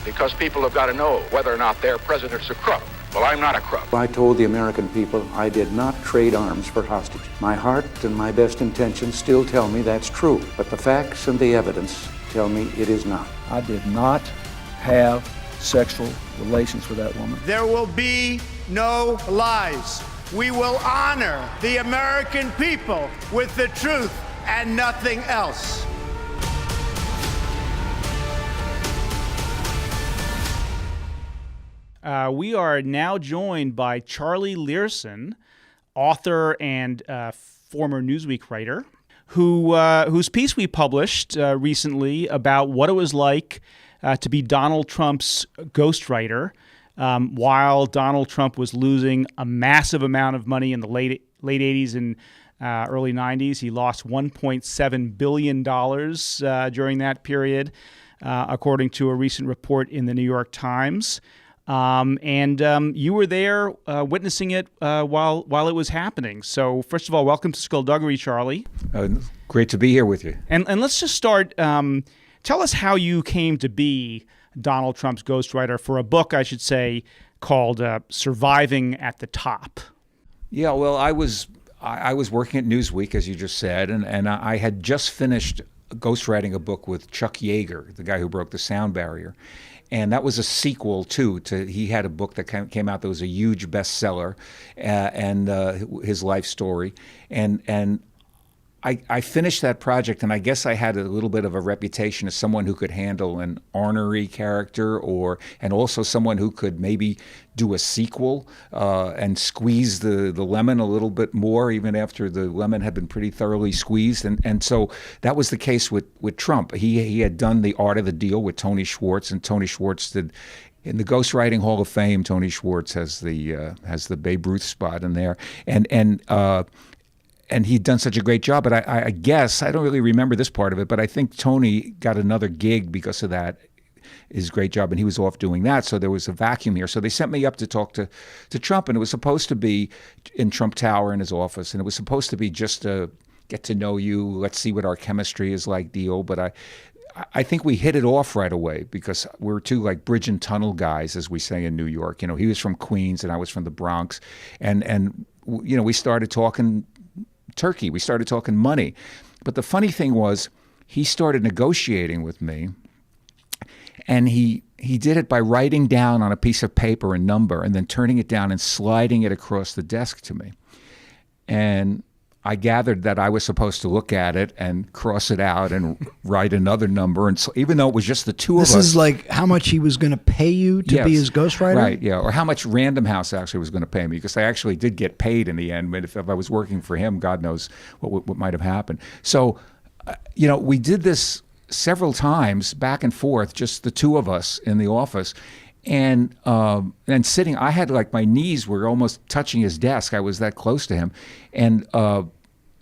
because people have got to know whether or not their president's a crook. Well, I'm not a crook. I told the American people I did not trade arms for hostages. My heart and my best intentions still tell me that's true, but the facts and the evidence tell me it is not. I did not have sexual relations with that woman. There will be no lies. We will honor the American people with the truth and nothing else. We are now joined by Charlie Leerhsen, author and former Newsweek writer, whose piece we published recently about what it was like to be Donald Trump's ghostwriter while Donald Trump was losing a massive amount of money in the late 80s and early 90s. He lost $1.7 billion during that period, according to a recent report in the New York Times. And you were there witnessing it while it was happening. So first of all, welcome to Skullduggery, Charlie. Great to be here with you. And let's just start. Tell us how you came to be Donald Trump's ghostwriter for a book, I should say, called Surviving at the Top. Yeah, well, I was working at Newsweek, as you just said, and I had just finished ghostwriting a book with Chuck Yeager, the guy who broke the sound barrier. And that was a sequel, too, he had a book that came out that was a huge bestseller, and his life story. And I finished that project, and I guess I had a little bit of a reputation as someone who could handle an ornery character, and also someone who could maybe do a sequel and squeeze the lemon a little bit more, even after the lemon had been pretty thoroughly squeezed. And so that was the case with Trump. He had done The Art of the Deal with Tony Schwartz, and Tony Schwartz did. In the Ghostwriting Hall of Fame, Tony Schwartz has the Babe Ruth spot in there, and he'd done such a great job. But I guess, I don't really remember this part of it, but I think Tony got another gig because of that, his great job, and he was off doing that. So there was a vacuum here. So they sent me up to talk to Trump, and it was supposed to be in Trump Tower in his office, and it was supposed to be just a get to know you, let's see what our chemistry is like deal. But I think we hit it off right away because we're two like bridge and tunnel guys, as we say in New York. You know, he was from Queens and I was from the Bronx, and you know, we started talking turkey. We started talking money. But the funny thing was, he started negotiating with me, and he did it by writing down on a piece of paper a number and then turning it down and sliding it across the desk to me. And I gathered that I was supposed to look at it and cross it out and write another number. And so, even though it was just the two of us. This is like how much he was going to pay you to be his ghostwriter? Right, yeah. Or how much Random House actually was going to pay me, because I actually did get paid in the end. But if I was working for him, God knows what might have happened. So, you know, we did this several times back and forth, just the two of us in the office. And sitting, I had like my knees were almost touching his desk. I was that close to him. And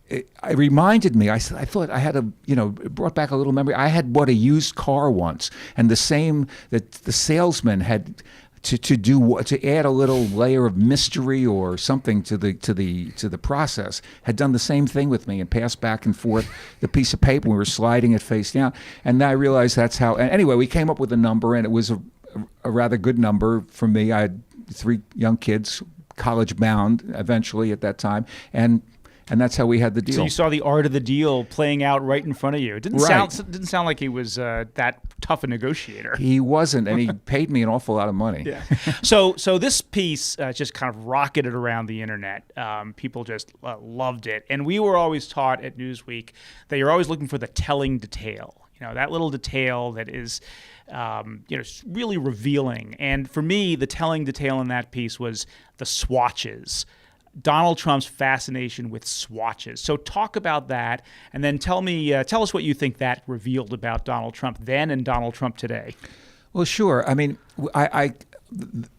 it reminded me, I thought I had it brought back a little memory. I had bought a used car once, and that the salesman had to add a little layer of mystery or something to the process, had done the same thing with me and passed back and forth the piece of paper. We were sliding it face down, and I realized that's how. And anyway, we came up with a number, and it was a rather good number for me. I had 3 young kids, college bound eventually at that time, and that's how we had the deal. So you saw the art of the deal playing out right in front of you. It didn't sound like he was that tough a negotiator. He wasn't, and he paid me an awful lot of money. Yeah. So this piece just kind of rocketed around the internet. People just loved it, and we were always taught at Newsweek that you're always looking for the telling detail. You know, that little detail that is, really revealing. And for me, the telling detail in that piece was the swatches. Donald Trump's fascination with swatches. So talk about that, and then tell us what you think that revealed about Donald Trump then and Donald Trump today. Well, sure. I mean,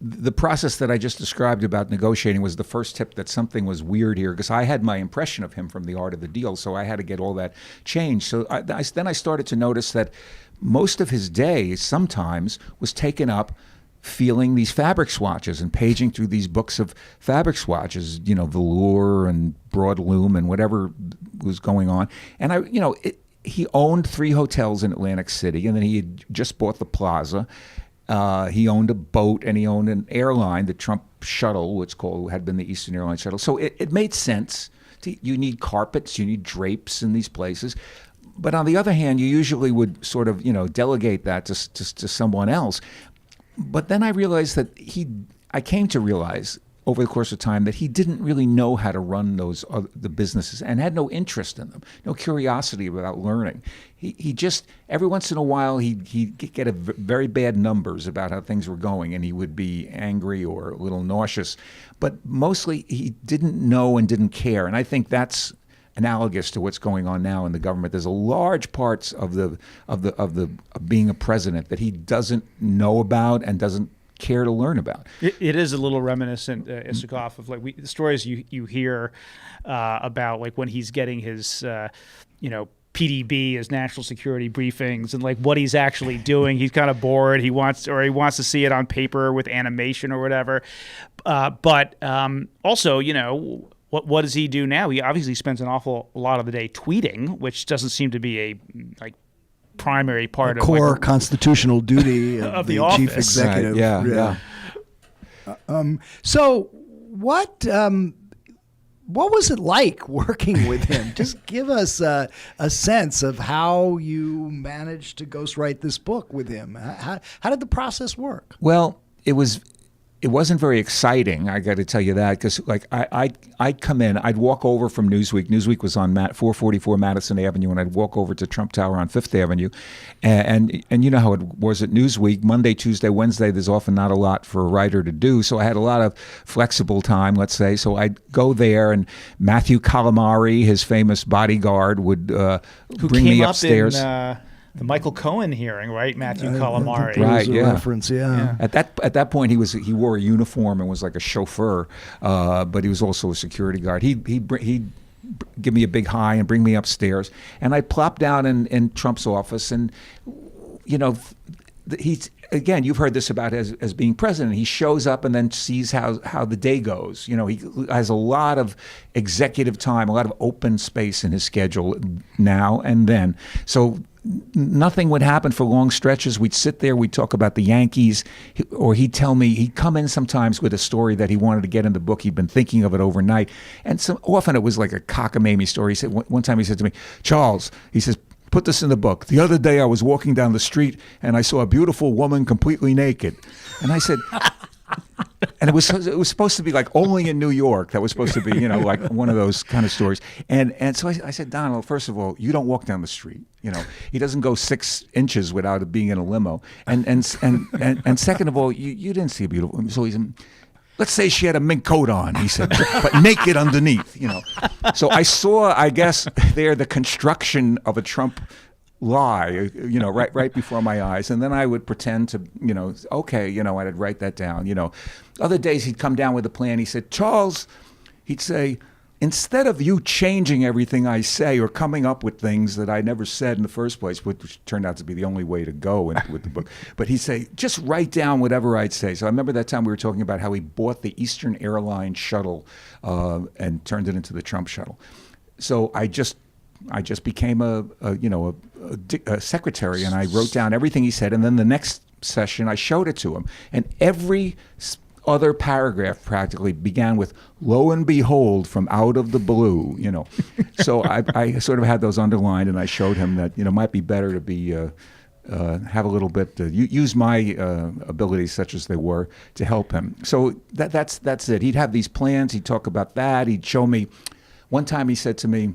the process that I just described about negotiating was the first tip that something was weird here, because I had my impression of him from The Art of the Deal, so I had to get all that changed. So then I started to notice that most of his day sometimes was taken up feeling these fabric swatches and paging through these books of fabric swatches, velour and broadloom and whatever was going on. And he owned 3 hotels in Atlantic City, and then he had just bought the Plaza. He owned a boat, and he owned an airline, the Trump shuttle, which had been the Eastern Airlines shuttle. So it made sense. You need carpets, you need drapes in these places. But on the other hand, you usually would sort of, delegate that to someone else. But then I realized that I came to realize over the course of time that he didn't really know how to run the businesses and had no interest in them, no curiosity about learning. He just, every once in a while, he'd get very bad numbers about how things were going, and he would be angry or a little nauseous. But mostly he didn't know and didn't care. And I think that's analogous to what's going on now in the government. There's a large parts of being a president that he doesn't know about and doesn't care to learn about. It is a little reminiscent, Isikoff, of like the stories you hear about like when he's getting his, PDB, his national security briefings, and like what he's actually doing. He's kind of bored. He wants to see it on paper with animation or whatever. But also, what does he do now? He obviously spends an awful lot of the day tweeting, which doesn't seem to be a primary part of core constitutional duty of the office. Chief Executive. Right. Yeah. So what was it like working with him? Just give us a sense of how you managed to ghostwrite this book with him. How did the process work? Well, it wasn't very exciting, I got to tell you that, because like I'd come in, I'd walk over from Newsweek. Newsweek was on 444 Madison Avenue, and I'd walk over to Trump Tower on Fifth Avenue, and you know how it was at Newsweek. Monday, Tuesday, Wednesday, there's often not a lot for a writer to do, so I had a lot of flexible time, let's say. So I'd go there, and Matthew Calamari, his famous bodyguard, would bring me upstairs. The Michael Cohen hearing, right? Matthew Calamari. Right, yeah. Reference, yeah. At that point, he wore a uniform and was like a chauffeur, but he was also a security guard. He'd give me a big hi and bring me upstairs, and I'd plop down in Trump's office, and he's. Again, you've heard this about as being president. He shows up and then sees how the day goes. He has a lot of executive time, a lot of open space in his schedule now and then. So nothing would happen for long stretches. We'd sit there, we'd talk about the Yankees, or he'd come in sometimes with a story that he wanted to get in the book. He'd been thinking of it overnight. And so often it was like a cockamamie story. He said, one time he said to me, "Charles," he says, "put this in the book. The other day I was walking down the street and I saw a beautiful woman completely naked." And I said, and it was supposed to be like only in New York. That was supposed to be, like one of those kind of stories. And so I said, "Donald, first of all, you don't walk down the street. He doesn't go 6 inches without it being in a limo. And second of all, you didn't see a beautiful woman." So he said, "Let's say she had a mink coat on," he said, "but naked underneath, So I saw, I guess, there the construction of a Trump lie, right before my eyes. And then I would pretend to, okay, I'd write that down. Other days he'd come down with a plan. He said, "Charles," he'd say, "instead of you changing everything I say or coming up with things that I never said in the first place," which turned out to be the only way to go with the book, but he'd say, "just write down whatever I'd say." So I remember that time we were talking about how he bought the Eastern Airlines shuttle and turned it into the Trump shuttle. So I just became a secretary, and I wrote down everything he said, and then the next session I showed it to him, and every other paragraph practically began with "lo and behold from out of the blue," So I sort of had those underlined, and I showed him that it might be better to be have a little bit use my abilities, such as they were, to help him. So that's it. He'd have these plans. He'd talk about that. He'd show me. One time he said to me,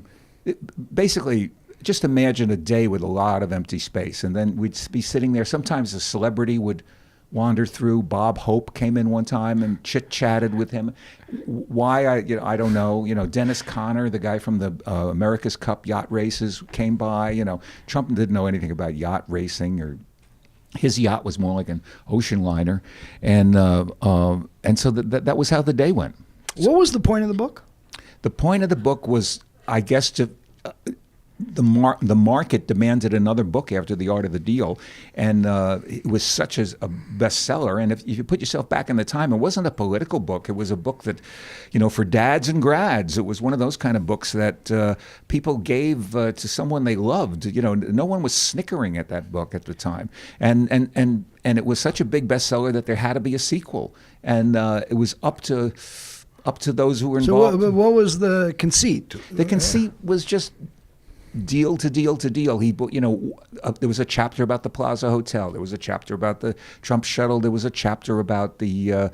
basically, just imagine a day with a lot of empty space, and then we'd be sitting there. Sometimes a celebrity would wander through. Bob Hope came in one time and chit-chatted with him. Why, I don't know. Dennis Conner, the guy from the America's Cup yacht races, came by. Trump didn't know anything about yacht racing, or his yacht was more like an ocean liner. And so that was how the day went. What was the point of the book? The point of the book was, I guess, to the market demanded another book after The Art of the Deal, and it was such a bestseller. And if you put yourself back in the time, it wasn't a political book. It was a book that, for dads and grads. It was one of those kind of books that people gave to someone they loved. No one was snickering at that book at the time, and it was such a big bestseller that there had to be a sequel, and it was up to those who were involved. So what was the conceit? The conceit was just deal to deal to deal. There was a chapter about the Plaza Hotel. There was a chapter about the Trump shuttle. There was a chapter about the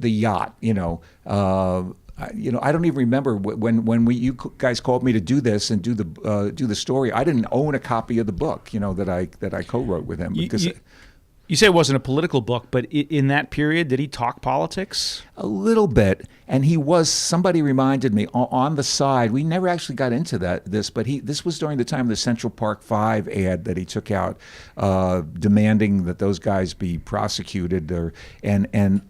yacht. I don't even remember when you guys called me to do this and do the story. I didn't own a copy of the book, that I co-wrote with him because. You say it wasn't a political book, but in that period, did he talk politics? A little bit, and somebody reminded me on the side, we never actually got into this, but this was during the time of the Central Park 5 ad that he took out, demanding that those guys be prosecuted, and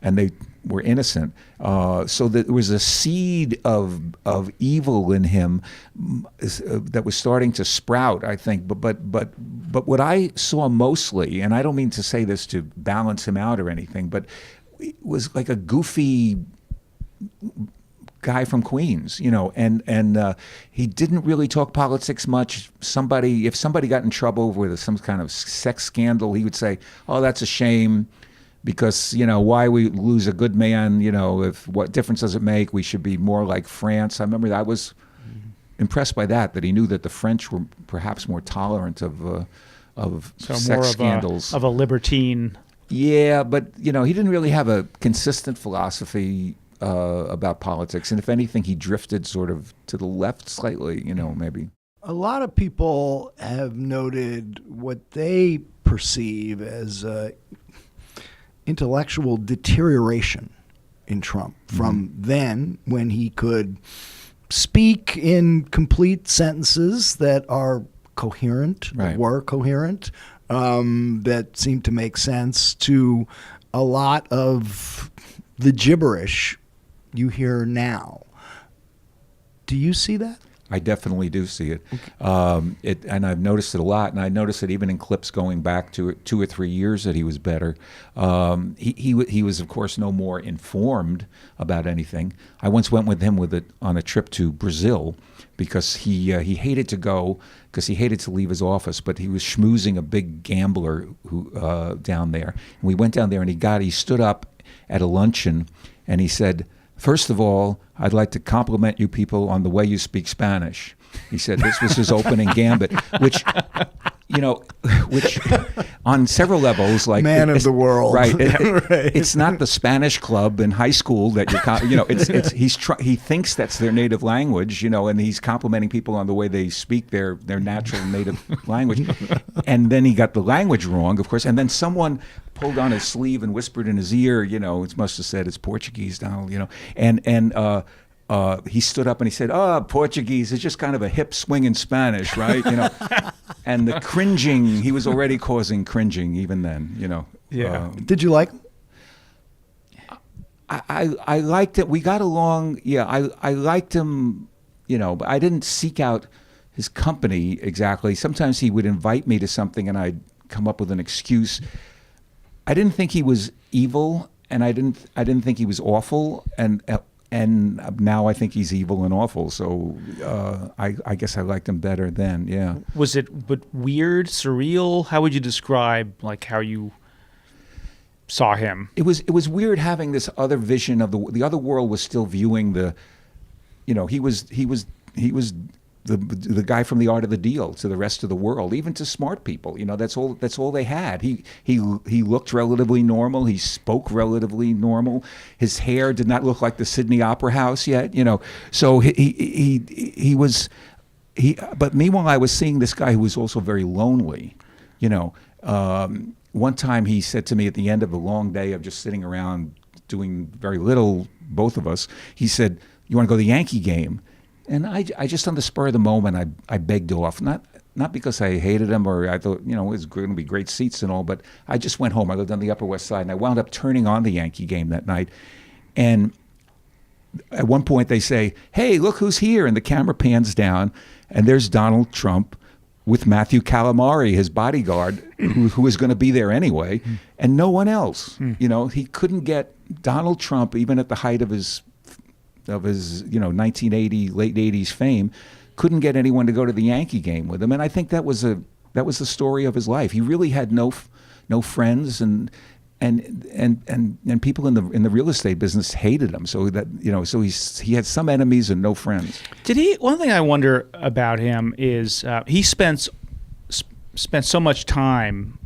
they were innocent. So there was a seed of evil in him that was starting to sprout, I think. But what I saw mostly, and I don't mean to say this to balance him out or anything, but it was like a goofy guy from Queens, and he didn't really talk politics much. If somebody got in trouble with some kind of sex scandal, he would say, "Oh, that's a shame." Because, why we lose a good man, if what difference does it make? We should be more like France. I remember I was impressed by that he knew that the French were perhaps more tolerant of sex scandals. Of a libertine. Yeah, but, he didn't really have a consistent philosophy about politics. And if anything, he drifted sort of to the left slightly, maybe. A lot of people have noted what they perceive as intellectual deterioration in Trump from then, when he could speak in complete sentences that are coherent, right, were coherent, that seemed to make sense, to a lot of the gibberish you hear now. Do you see that? I definitely do see it. And I've noticed it a lot, and I noticed it even in clips going back to 2 or 3 years that he was better. He was, of course, no more informed about anything. I once went with him on a trip to Brazil because he hated to go because he hated to leave his office, but he was schmoozing a big gambler who down there. And we went down there, and he stood up at a luncheon, and he said, "First of all, I'd like to compliment you people on the way you speak Spanish." He said this was his opening gambit, which on several levels, like man of the world, right? It's not the Spanish club in high school that he thinks that's their native language, and he's complimenting people on the way they speak their natural native language, and then he got the language wrong, of course, and then someone pulled on his sleeve and whispered in his ear, it must have said it's Portuguese, Donald, and he stood up and he said, Portuguese is just kind of a hip swing in Spanish, right? And the cringing, he was already causing cringing even then, Yeah. Did you like him? I liked it. We got along. Yeah, I liked him, but I didn't seek out his company exactly. Sometimes he would invite me to something and I'd come up with an excuse. I didn't think he was evil, and I didn't think he was awful, and now I think he's evil and awful. So I guess I liked him better then. Yeah. Was it weird, surreal? How would you describe how you saw him? It was weird having this other vision of the other world was still viewing he was the guy from The Art of the Deal to the rest of the world, even to smart people. That's all they had. He looked relatively normal. He spoke relatively normal. His hair did not look like the Sydney Opera House yet. So he was. But meanwhile, I was seeing this guy who was also very lonely. One time he said to me at the end of a long day of just sitting around doing very little, both of us, he said, "You want to go to the Yankee game?" And I just on the spur of the moment, I begged off, not because I hated him or I thought, it was going to be great seats and all, but I just went home. I lived on the Upper West Side, and I wound up turning on the Yankee game that night. And at one point they say, "Hey, look who's here," and the camera pans down, and there's Donald Trump with Matthew Calamari, his bodyguard, who was going to be there anyway, and no one else. You know, he couldn't get Donald Trump, even at the height of his 1980 late 80s fame, couldn't get anyone to go to the Yankee game with him. And I think that was the story of his life. He really had no friends, and people in the real estate business hated him. So that he had some enemies and no friends. One thing I wonder about him is he spent so much time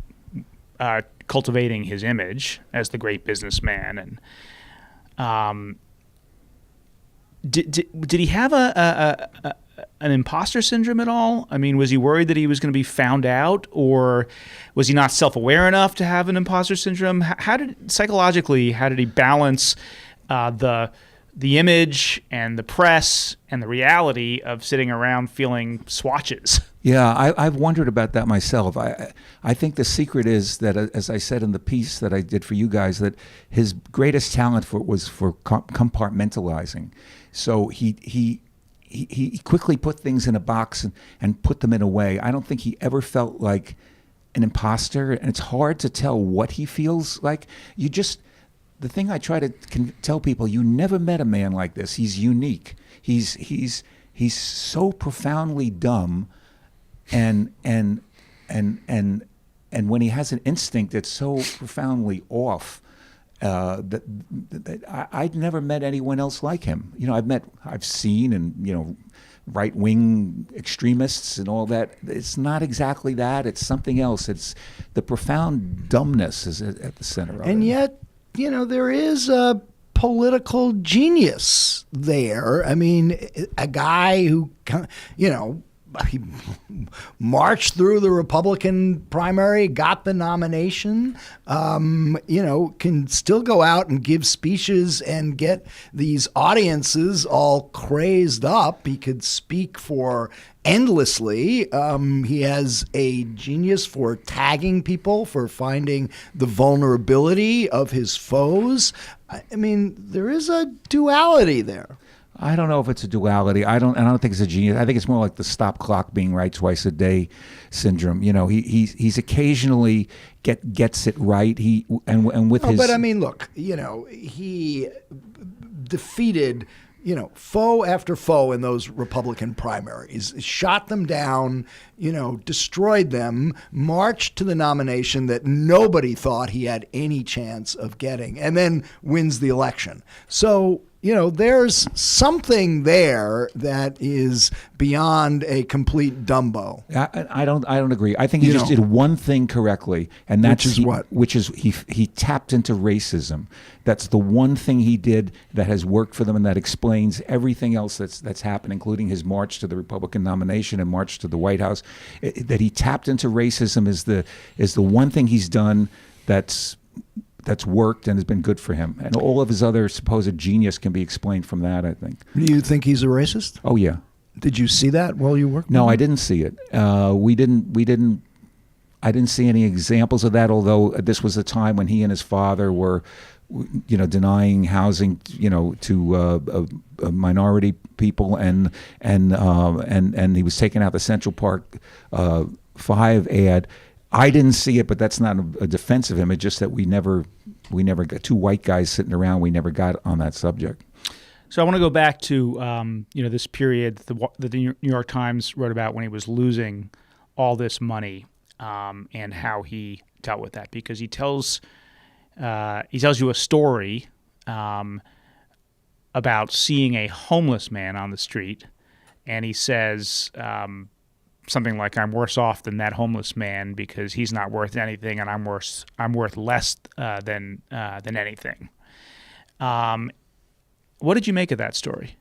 cultivating his image as the great businessman, and did he have an imposter syndrome at all? I mean, was he worried that he was going to be found out, or was he not self-aware enough to have an imposter syndrome? How did he balance the image and the press and the reality of sitting around feeling swatches? Yeah, I've wondered about that myself. I think the secret is that, as I said in the piece that I did for you guys, that his greatest talent was for compartmentalizing. So he quickly put things in a box and put them in a way. I don't think he ever felt like an imposter, and it's hard to tell what he feels like. The thing I try to tell people, you never met a man like this. He's unique. He's so profoundly dumb, and when he has an instinct that's so profoundly off, that I'd never met anyone else like him. You know, I've seen, and right-wing extremists and all that. It's not exactly that. It's something else. It's the profound dumbness is at the center of it. And yet, there is a political genius there. I mean, a guy who, he marched through the Republican primary, got the nomination, can still go out and give speeches and get these audiences all crazed up. He could speak for endlessly. He has a genius for tagging people, for finding the vulnerability of his foes. I mean, there is a duality there. I don't know if it's a duality. I don't think it's a genius. I think it's more like the stop clock being right twice a day syndrome. He's occasionally gets it right. But I mean, look, he defeated foe after foe in those Republican primaries, shot them down, destroyed them, marched to the nomination that nobody thought he had any chance of getting, and then wins the election. So, there's something there that is beyond a complete Dumbo. I don't agree. I think he just did one thing correctly, and that's what? Which is he tapped into racism. That's the one thing he did that has worked for them, and that explains everything else that's happened, including his march to the Republican nomination and march to the White House. That he tapped into racism is the one thing he's done that's worked and has been good for him. And all of his other supposed genius can be explained from that, I think. Do you think he's a racist? Oh, yeah. Did you see that while you worked with No, him? I didn't see it. I didn't see any examples of that, although this was a time when he and his father were, denying housing, to minority people, and he was taking out the Central Park 5 ad. I didn't see it, but that's not a defense of him. It's just that we never got two white guys sitting around. We never got on that subject. So I want to go back to this period that the New York Times wrote about when he was losing all this money, and how he dealt with that, because he tells you a story about seeing a homeless man on the street, and he says something like, "I'm worse off than that homeless man because he's not worth anything, and I'm worth less than anything." What did you make of that story?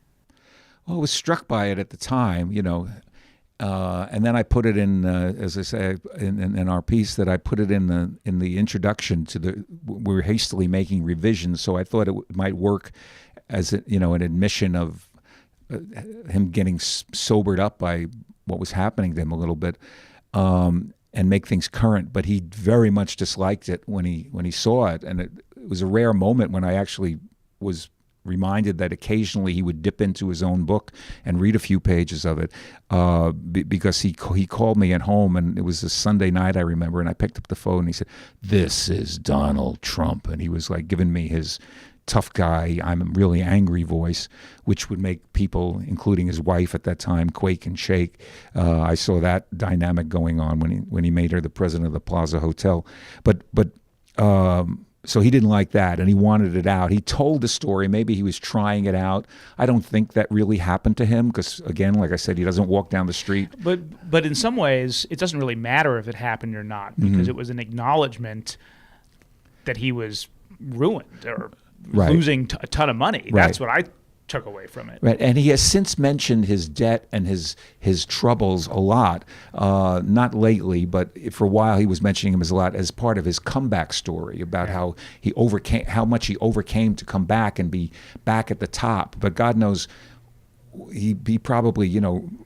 Well, I was struck by it at the time, and then I put it in, as I say, in our piece, that I put it in the introduction to the. We were hastily making revisions, so I thought it might work as an admission of him getting sobered up by what was happening to him a little bit, and make things current. But he very much disliked it when he saw it, and it was a rare moment when I actually was reminded that occasionally he would dip into his own book and read a few pages of it because he called me at home, and it was a Sunday night, I remember, and I picked up the phone and he said, "This is Donald Trump," and he was like giving me his tough guy, I'm really angry voice, which would make people, including his wife at that time, quake and shake. I saw that dynamic going on when he made her the president of the Plaza Hotel. So he didn't like that, and he wanted it out. He told the story. Maybe he was trying it out. I don't think that really happened to him because, again, like I said, he doesn't walk down the street. But in some ways, it doesn't really matter if it happened or not because it was an acknowledgement that he was ruined or losing a ton of money. Right. That's what I took away from it. Right, and he has since mentioned his debt and his troubles a lot. Not lately, but for a while he was mentioning him a lot as part of his comeback story about how much he overcame to come back and be back at the top. But God knows, he probably,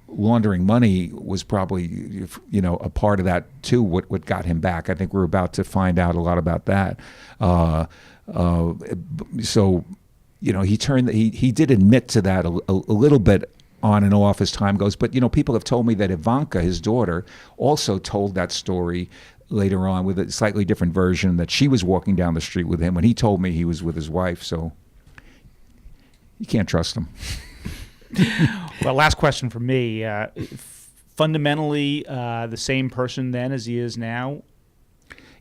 laundering money was probably, a part of that too. What got him back? I think we're about to find out a lot about that. So. He did admit to that a little bit on and off as time goes. But, people have told me that Ivanka, his daughter, also told that story later on with a slightly different version, that she was walking down the street with him when he told me he was with his wife. So you can't trust him. Well, last question for me. Fundamentally, the same person then as he is now?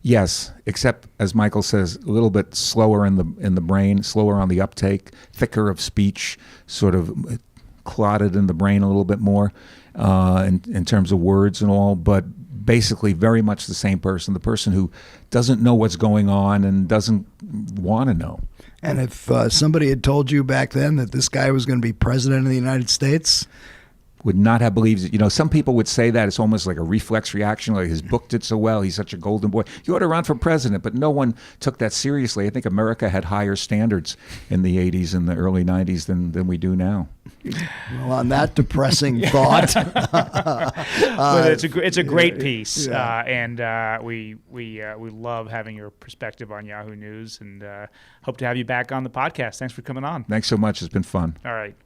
Yes, except, as Michael says, a little bit slower in the brain, slower on the uptake, thicker of speech, sort of clotted in the brain a little bit more in terms of words and all, but basically very much the same person, the person who doesn't know what's going on and doesn't want to know. And if somebody had told you back then that this guy was going to be president of the United States, would not have believed it. Some people would say that it's almost like a reflex reaction, like his book did so well, he's such a golden boy, you ought to run for president, but no one took that seriously. I think America had higher standards in the 80s and the early 90s than we do now. Well, on that depressing thought. But it's a great piece, and we love having your perspective on Yahoo News, and hope to have you back on the podcast. Thanks for coming on. Thanks so much. It's been fun. All right.